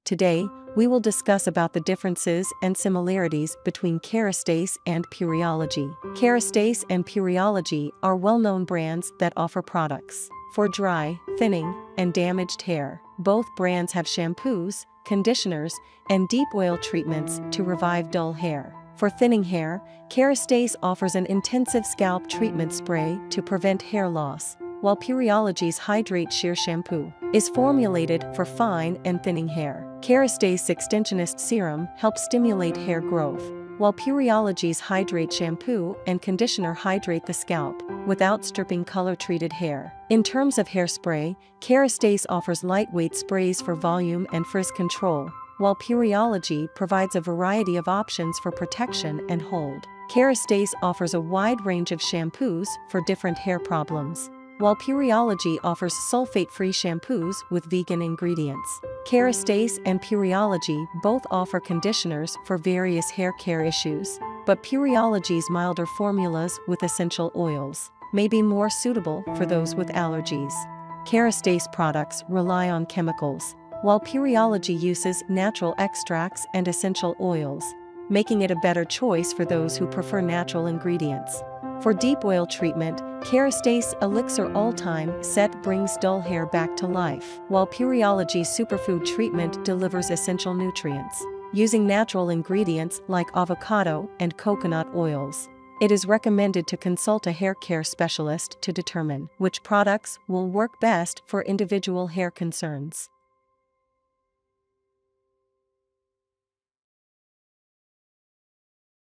Today, we will discuss about the differences and similarities between Kerastase and Pureology. Kerastase and Pureology are well-known brands that offer products for dry, thinning, and damaged hair. Both brands have shampoos, conditioners, and deep oil treatments to revive dull hair. For thinning hair, Kerastase offers an intensive scalp treatment spray to prevent hair loss, while Pureology's Hydrate Sheer Shampoo is formulated for fine and thinning hair. Kerastase Extensionist Serum helps stimulate hair growth, while Pureology's Hydrate Shampoo and Conditioner hydrate the scalp without stripping color-treated hair. In terms of hairspray, Kerastase offers lightweight sprays for volume and frizz control, while Pureology provides a variety of options for protection and hold. Kerastase offers a wide range of shampoos for different hair problems, while Pureology offers sulfate-free shampoos with vegan ingredients. Kerastase and Pureology both offer conditioners for various hair care issues, but Pureology's milder formulas with essential oils may be more suitable for those with allergies. Kerastase products rely on chemicals, while Pureology uses natural extracts and essential oils, making it a better choice for those who prefer natural ingredients. For deep oil treatment, Kerastase Elixir All-Time Set brings dull hair back to life, while Pureology's Superfood Treatment delivers essential nutrients, using natural ingredients like avocado and coconut oils. It is recommended to consult a hair care specialist to determine which products will work best for individual hair concerns.